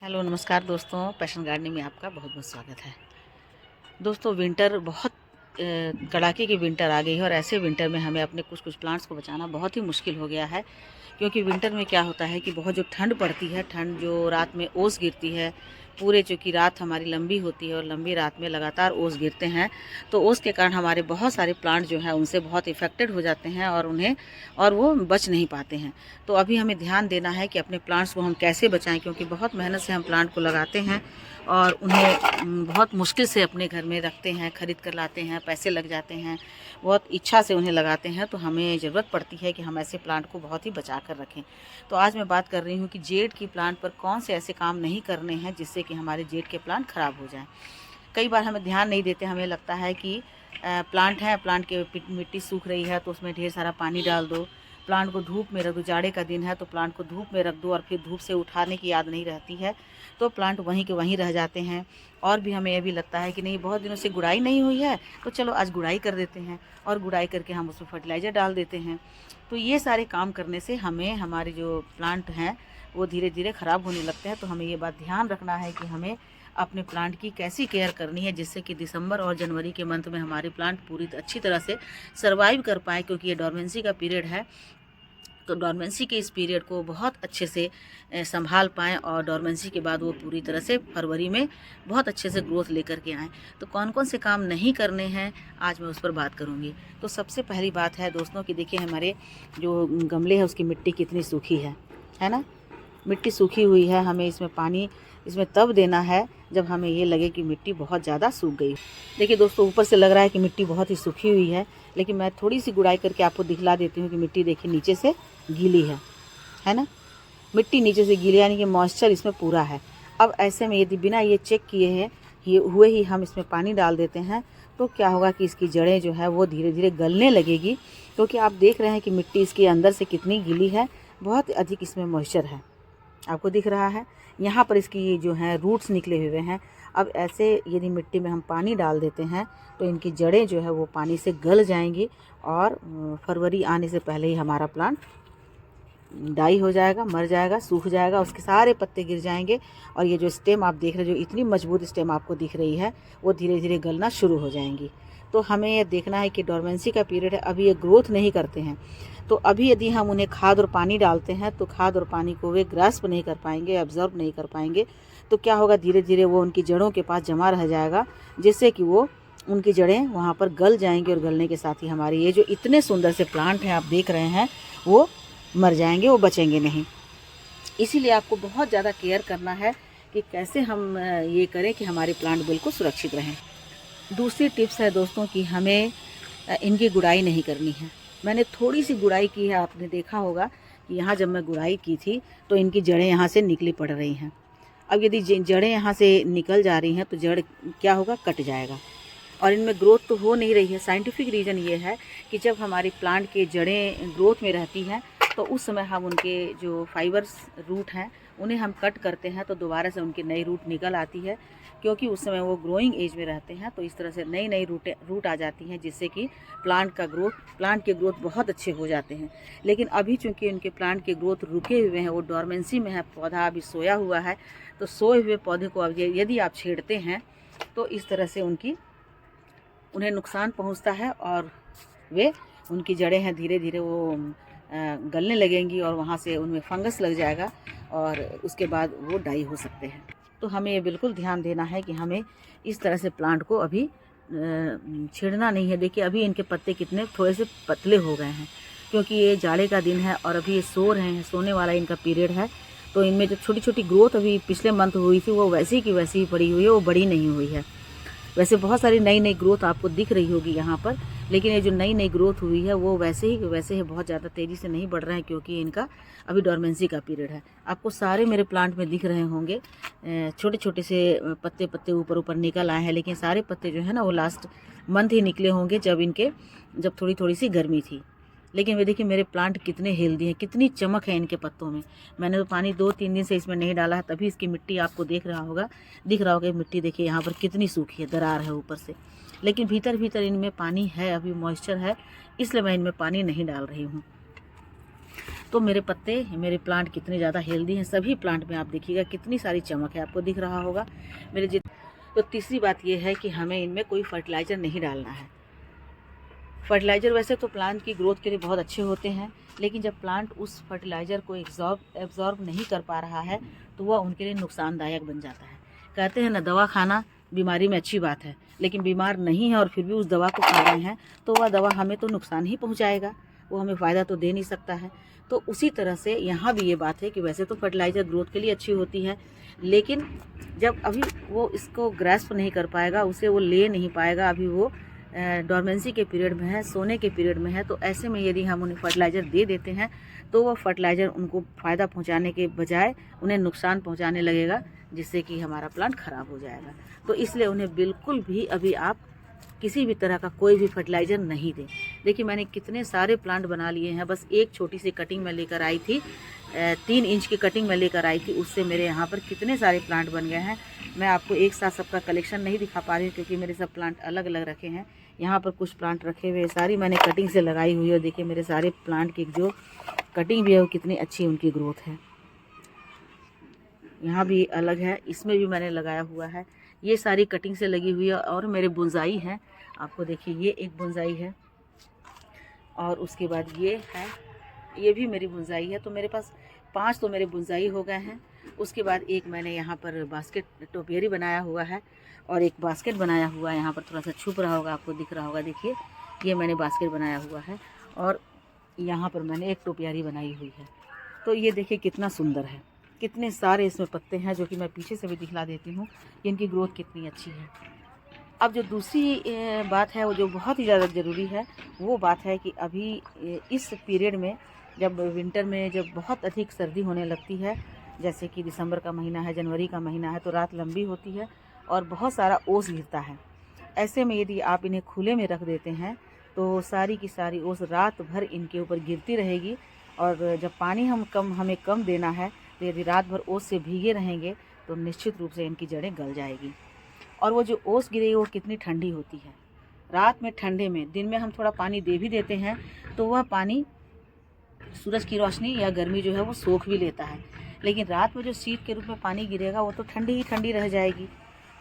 Hello नमस्कार दोस्तों, passion gardening में आपका बहुत बहुत स्वागत है। दोस्तों विंटर बहुत कड़ाके की विंटर आ गई है और ऐसे विंटर में हमें अपने कुछ कुछ प्लांट्स को बचाना बहुत ही मुश्किल हो गया है। क्योंकि विंटर में क्या होता है कि बहुत जो ठंड पड़ती है, ठंड जो रात में ओस गिरती है, पूरे चूँकि रात हमारी लंबी होती है और लंबी रात में लगातार ओस गिरते हैं, तो ओस के कारण हमारे बहुत सारे प्लांट जो है उनसे बहुत इफ़ेक्टेड हो जाते हैं और वो बच नहीं पाते हैं। तो अभी हमें ध्यान देना है कि अपने प्लांट्स को हम कैसे बचाएं, क्योंकि बहुत मेहनत से हम प्लांट को लगाते हैं और उन्हें बहुत मुश्किल से अपने घर में रखते हैं, ख़रीद कर लाते हैं, पैसे लग जाते हैं, बहुत इच्छा से उन्हें लगाते हैं। तो हमें ज़रूरत पड़ती है कि हम ऐसे प्लांट को बहुत ही बचा कर रखें। तो आज मैं बात कर रही हूँ कि जेड की प्लांट पर कौन से ऐसे काम नहीं करने हैं जिससे कि हमारे जेड के प्लांट ख़राब हो जाएं। कई बार हमें ध्यान नहीं देते, हमें लगता है कि प्लांट है, प्लांट के मिट्टी सूख रही है तो उसमें ढेर सारा पानी डाल दो, प्लांट को धूप में रख दो, जाड़े का दिन है तो प्लांट को धूप में रख दो और फिर धूप से उठाने की याद नहीं रहती है, तो प्लांट वहीं के वहीं रह जाते हैं। और भी हमें ये भी लगता है कि नहीं, बहुत दिनों से गुड़ाई नहीं हुई है तो चलो आज गुड़ाई कर देते हैं, और गुड़ाई करके हम उसमें फर्टिलाइज़र डाल देते हैं। तो ये सारे काम करने से हमें हमारे जो प्लांट हैं वो धीरे धीरे ख़राब होने लगते हैं। तो हमें ये बात ध्यान रखना है कि हमें अपने प्लांट की कैसी केयर करनी है जिससे कि दिसंबर और जनवरी के मंथ में हमारे प्लांट पूरी अच्छी तरह से सर्वाइव कर पाए, क्योंकि ये डोरमेंसी का पीरियड है। तो डोरमेंसी के इस पीरियड को बहुत अच्छे से संभाल पाएँ और डोरमेंसी के बाद वो पूरी तरह से फरवरी में बहुत अच्छे से ग्रोथ लेकर के आएँ। तो कौन कौन से काम नहीं करने हैं आज मैं उस पर बात करूँगी। तो सबसे पहली बात है दोस्तों कि देखिए हमारे जो गमले हैं उसकी मिट्टी कितनी सूखी है ना। मिट्टी सूखी हुई है, हमें इसमें पानी इसमें तब देना है जब हमें ये लगे कि मिट्टी बहुत ज़्यादा सूख गई। देखिए दोस्तों, ऊपर से लग रहा है कि मिट्टी बहुत ही सूखी हुई है, लेकिन मैं थोड़ी सी गुड़ाई करके आपको दिखला देती हूँ कि मिट्टी देखिए नीचे से गीली है ना। मिट्टी नीचे से गीली यानी कि मॉइस्चर इसमें पूरा है। अब ऐसे में यदि बिना ये चेक किए हैं हुए ही हम इसमें पानी डाल देते हैं तो क्या होगा कि इसकी जड़ें जो है वो धीरे धीरे गलने लगेगी, क्योंकि आप देख रहे हैं कि मिट्टी इसके अंदर से कितनी गीली है, बहुत अधिक इसमें मॉइस्चर है, आपको दिख रहा है। यहाँ पर इसकी जो है रूट्स निकले हुए हैं। अब ऐसे यदि मिट्टी में हम पानी डाल देते हैं तो इनकी जड़ें जो है वो पानी से गल जाएंगी और फरवरी आने से पहले ही हमारा प्लांट डाई हो जाएगा, मर जाएगा, सूख जाएगा, उसके सारे पत्ते गिर जाएंगे और ये जो स्टेम आप देख रहे हैं, जो इतनी मजबूत स्टेम आपको दिख रही है, वो धीरे धीरे गलना शुरू हो जाएंगी। तो हमें ये देखना है कि डोरमेंसी का पीरियड है, अभी ये ग्रोथ नहीं करते हैं, तो अभी यदि हम उन्हें खाद और पानी डालते हैं तो खाद और पानी को वे ग्रास्प नहीं कर पाएंगे, एब्जॉर्ब नहीं कर पाएंगे। तो क्या होगा, धीरे धीरे वो उनकी जड़ों के पास जमा रह जाएगा, जिससे कि वो उनकी जड़ें वहाँ पर गल जाएंगी और गलने के साथ ही हमारे ये जो इतने सुंदर से प्लांट हैं आप देख रहे हैं वो मर जाएंगे, वो बचेंगे नहीं। इसीलिए आपको बहुत ज़्यादा केयर करना है कि कैसे हम ये करें कि हमारे प्लांट बिल्कुल सुरक्षित रहें। दूसरी टिप्स है दोस्तों कि हमें इनकी गुड़ाई नहीं करनी है। मैंने थोड़ी सी गुड़ाई की है, आपने देखा होगा कि यहाँ जब मैं गुड़ाई की थी तो इनकी जड़ें यहाँ से निकली पड़ रही हैं। अब यदि जड़ें यहाँ से निकल जा रही हैं तो जड़ क्या होगा, कट जाएगा और इनमें ग्रोथ तो हो नहीं रही है। साइंटिफिक रीज़न ये है कि जब हमारी प्लांट की जड़ें ग्रोथ में रहती हैं तो उस समय हम उनके जो फाइबर्स रूट हैं उन्हें हम कट करते हैं तो दोबारा से उनकी नई रूट निकल आती है, क्योंकि उस समय वो ग्रोइंग एज में रहते हैं। तो इस तरह से नई नई रूट आ जाती हैं, जिससे कि प्लांट के ग्रोथ बहुत अच्छे हो जाते हैं। लेकिन अभी चूंकि उनके प्लांट के ग्रोथ रुके हुए हैं, वो डोरमेंसी में है, पौधा अभी सोया हुआ है, तो सोए हुए पौधे को अब यदि आप छेड़ते हैं तो इस तरह से उन्हें नुकसान पहुंचता है और उनकी जड़ें हैं धीरे धीरे वो गलने लगेंगी और वहाँ से उनमें फंगस लग जाएगा और उसके बाद वो डाई हो सकते हैं। तो हमें ये बिल्कुल ध्यान देना है कि हमें इस तरह से प्लांट को अभी छेड़ना नहीं है। देखिए अभी इनके पत्ते कितने थोड़े से पतले हो गए हैं, क्योंकि ये जाड़े का दिन है और अभी ये सो रहे हैं, सोने वाला इनका पीरियड है। तो इनमें जो छोटी छोटी ग्रोथ अभी पिछले मंथ हुई थी वो वैसी की वैसी ही पड़ी हुई है, वो बड़ी नहीं हुई है। वैसे बहुत सारी नई नई ग्रोथ आपको दिख रही होगी यहाँ पर, लेकिन ये जो नई नई ग्रोथ हुई है वो वैसे ही बहुत ज़्यादा तेज़ी से नहीं बढ़ रहे हैं, क्योंकि इनका अभी डोरमेंसी का पीरियड है। आपको सारे मेरे प्लांट में दिख रहे होंगे छोटे छोटे से पत्ते ऊपर ऊपर निकल आए हैं, लेकिन सारे पत्ते जो है ना वो लास्ट मंथ ही निकले होंगे जब थोड़ी थोड़ी सी गर्मी थी। लेकिन वे देखिए मेरे प्लांट कितने हेल्दी हैं, कितनी चमक है इनके पत्तों में। मैंने तो पानी 2-3 दिन से इसमें नहीं डाला है, तभी इसकी मिट्टी आपको दिख रहा होगा मिट्टी देखिए यहाँ पर कितनी सूखी है, दरार है ऊपर से, लेकिन भीतर भीतर इनमें पानी है, अभी मॉइस्चर है, इसलिए मैं इनमें पानी नहीं डाल रही हूँ। तो मेरे पत्ते, मेरे प्लांट कितने ज़्यादा हेल्दी हैं। सभी प्लांट में आप देखिएगा कितनी सारी चमक है, आपको दिख रहा होगा मेरे। तो तीसरी बात ये है कि हमें इनमें कोई फर्टिलाइज़र नहीं डालना है। फर्टिलाइज़र वैसे तो प्लांट की ग्रोथ के लिए बहुत अच्छे होते हैं, लेकिन जब प्लांट उस फर्टिलाइज़र को एब्जॉर्ब नहीं कर पा रहा है तो वह उनके लिए नुकसानदायक बन जाता है। कहते हैं ना, दवा खाना बीमारी में अच्छी बात है, लेकिन बीमार नहीं है और फिर भी उस दवा को खा रहे हैं तो वह दवा हमें तो नुकसान ही पहुँचाएगा, वो हमें फ़ायदा तो दे नहीं सकता है। तो उसी तरह से यहाँ भी ये बात है कि वैसे तो फर्टिलाइज़र ग्रोथ के लिए अच्छी होती है, लेकिन जब अभी वो इसको ग्रैस्प नहीं कर पाएगा, उसे वो ले नहीं पाएगा, अभी वो डोरमेंसी के पीरियड में है, सोने के पीरियड में है, तो ऐसे में यदि हम उन्हें फर्टिलाइज़र दे देते हैं तो वह फर्टिलाइज़र उनको फ़ायदा पहुंचाने के बजाय उन्हें नुकसान पहुंचाने लगेगा, जिससे कि हमारा प्लांट ख़राब हो जाएगा। तो इसलिए उन्हें बिल्कुल भी अभी आप किसी भी तरह का कोई भी फर्टिलाइज़र नहीं दें। देखिए मैंने कितने सारे प्लांट बना लिए हैं, बस एक छोटी सी कटिंग में लेकर आई थी, 3 इंच की कटिंग में लेकर आई थी, उससे मेरे यहाँ पर कितने सारे प्लांट बन गए हैं। मैं आपको एक साथ सबका कलेक्शन नहीं दिखा पा रही हूँ क्योंकि मेरे सब प्लांट अलग अलग रखे हैं। यहाँ पर कुछ प्लांट रखे हुए सारी मैंने कटिंग से लगाई हुई है। देखिए मेरे सारे प्लांट की जो कटिंग भी है वो कितनी अच्छी उनकी ग्रोथ है। यहाँ भी अलग है, इसमें भी मैंने लगाया हुआ है। ये सारी कटिंग से लगी हुई है। और मेरे बोनसाई हैं, आपको देखिए ये एक बोनसाई है और उसके बाद ये है, ये भी मेरी बोनसाई है। तो मेरे पास 5 तो मेरे बोनसाई हो गए हैं। उसके बाद एक मैंने यहाँ पर बास्केट टोपियरी बनाया हुआ है और एक बास्केट बनाया हुआ है। यहाँ पर थोड़ा सा छुप रहा होगा, आपको दिख रहा होगा, देखिए ये मैंने बास्केट बनाया हुआ है और यहाँ पर मैंने एक टोपियरी बनाई हुई है। तो ये देखिए कितना सुंदर है, कितने सारे इसमें पत्ते हैं, जो कि मैं पीछे से भी दिखला देती हूँ कि इनकी ग्रोथ कितनी अच्छी है। अब जो दूसरी बात है वो जो बहुत ही ज़्यादा ज़रूरी है, वो बात है कि अभी इस पीरियड में जब विंटर में जब बहुत अधिक सर्दी होने लगती है, जैसे कि दिसंबर का महीना है, जनवरी का महीना है, तो रात लंबी होती है और बहुत सारा ओस गिरता है। ऐसे में यदि आप इन्हें खुले में रख देते हैं तो सारी की सारी ओस रात भर इनके ऊपर गिरती रहेगी। और जब पानी हमें कम देना है, तो यदि रात भर ओस से भीगे रहेंगे तो निश्चित रूप से इनकी जड़ें गल जाएगी। और वो जो ओस गिरेगी वो कितनी ठंडी होती है, रात में ठंडे में। दिन में हम थोड़ा पानी दे भी देते हैं तो वह पानी सूरज की रोशनी या गर्मी जो है वो सोख भी लेता है, लेकिन रात में जो शीत के रूप में पानी गिरेगा वो तो ठंडी ही ठंडी रह जाएगी।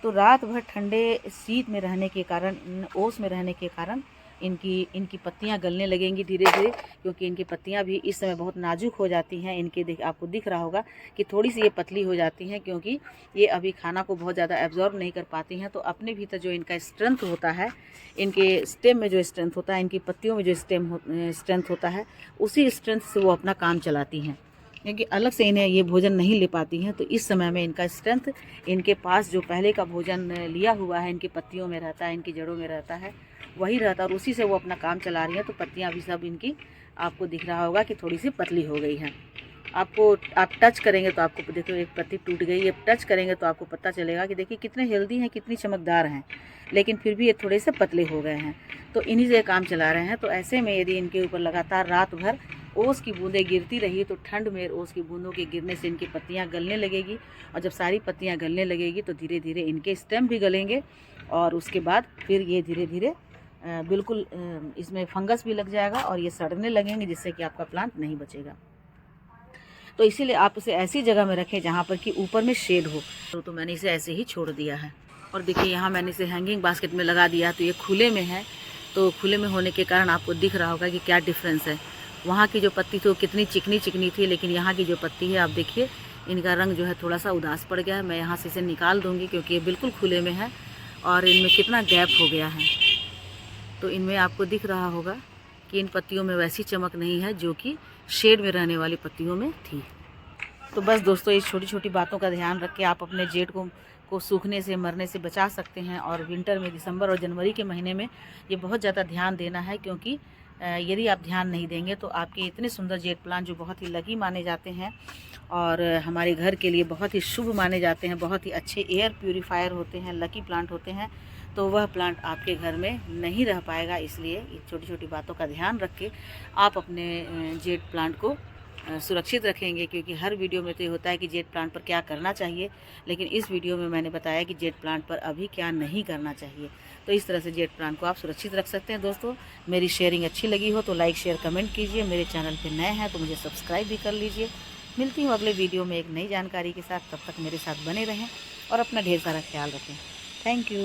तो रात भर ठंडे शीत में रहने के कारण, ओस में रहने के कारण इनकी पत्तियां गलने लगेंगी धीरे धीरे, क्योंकि इनकी पत्तियां भी इस समय बहुत नाजुक हो जाती हैं। आपको दिख रहा होगा कि थोड़ी सी ये पतली हो जाती हैं, क्योंकि ये अभी खाना को बहुत ज़्यादा एब्जॉर्ब नहीं कर पाती हैं। तो अपने भीतर जो इनका स्ट्रेंथ होता है, इनके स्टेम में जो स्ट्रेंथ होता है, इनकी पत्तियों में जो स्ट्रेंथ होता है, उसी स्ट्रेंथ से वो अपना काम चलाती हैं, क्योंकि अलग से इन्हें ये भोजन नहीं ले पाती हैं। तो इस समय में इनका स्ट्रेंथ इनके पास जो पहले का भोजन लिया हुआ है, इनकी पत्तियों में रहता है, इनकी जड़ों में रहता है, वही रहता है और उसी से वो अपना काम चला रही हैं। तो पत्तियां भी सब इनकी, आपको दिख रहा होगा कि थोड़ी सी पतली हो गई हैं। आप टच करेंगे तो आपको देखो एक पत्ती टूट गई, ये टच करेंगे तो आपको पता चलेगा कि देखिए कितने हेल्दी हैं, कितनी चमकदार हैं, लेकिन फिर भी ये थोड़े से पतले हो गए हैं। तो इन्हीं से काम चला रहे हैं। तो ऐसे में यदि इनके ऊपर लगातार रात भर ओस की बूंदें गिरती रही तो ठंड में ओस की बूंदों के गिरने से इनकी पत्तियां गलने लगेगी, और जब सारी पत्तियां गलने लगेगी तो धीरे धीरे इनके स्टेम भी गलेंगे और उसके बाद फिर ये धीरे धीरे बिल्कुल इसमें फंगस भी लग जाएगा और ये सड़ने लगेंगे, जिससे कि आपका प्लांट नहीं बचेगा। तो इसीलिए आप इसे ऐसी जगह में रखें जहाँ पर कि ऊपर में शेड हो। तो मैंने इसे ऐसे ही छोड़ दिया है। और देखिए यहाँ मैंने इसे हैंगिंग बास्केट में लगा दिया, तो ये खुले में है। तो खुले में होने के कारण आपको दिख रहा होगा कि क्या डिफरेंस है। वहाँ की जो पत्ती थी वो कितनी चिकनी चिकनी थी, लेकिन यहाँ की जो पत्ती है आप देखिए इनका रंग जो है थोड़ा सा उदास पड़ गया है। मैं यहाँ से इसे निकाल दूँगी क्योंकि ये बिल्कुल खुले में है और इनमें कितना गैप हो गया है। तो इनमें आपको दिख रहा होगा कि इन पत्तियों में वैसी चमक नहीं है जो कि शेड में रहने वाली पत्तियों में थी। तो बस दोस्तों, इस छोटी छोटी बातों का ध्यान रख के आप अपने जेड को सूखने से, मरने से बचा सकते हैं। और विंटर में, दिसंबर और जनवरी के महीने में ये बहुत ज़्यादा ध्यान देना है, क्योंकि यदि आप ध्यान नहीं देंगे तो आपके इतने सुंदर जेड प्लांट जो बहुत ही लकी माने जाते हैं और हमारे घर के लिए बहुत ही शुभ माने जाते हैं, बहुत ही अच्छे एयर प्यूरीफायर होते हैं, लकी प्लांट होते हैं, तो वह प्लांट आपके घर में नहीं रह पाएगा। इसलिए छोटी छोटी बातों का ध्यान रख के आप अपने जेड प्लांट को सुरक्षित रखेंगे, क्योंकि हर वीडियो में तो ये होता है कि जेट प्लांट पर क्या करना चाहिए, लेकिन इस वीडियो में मैंने बताया कि जेट प्लांट पर अभी क्या नहीं करना चाहिए। तो इस तरह से जेट प्लांट को आप सुरक्षित रख सकते हैं। दोस्तों, मेरी शेयरिंग अच्छी लगी हो तो लाइक शेयर कमेंट कीजिए। मेरे चैनल पर नए हैं तो मुझे सब्सक्राइब भी कर लीजिए। मिलती हूँ अगले वीडियो में एक नई जानकारी के साथ। तब तक मेरे साथ बने रहें और अपना ढेर सारा ख्याल रखें। Thank you.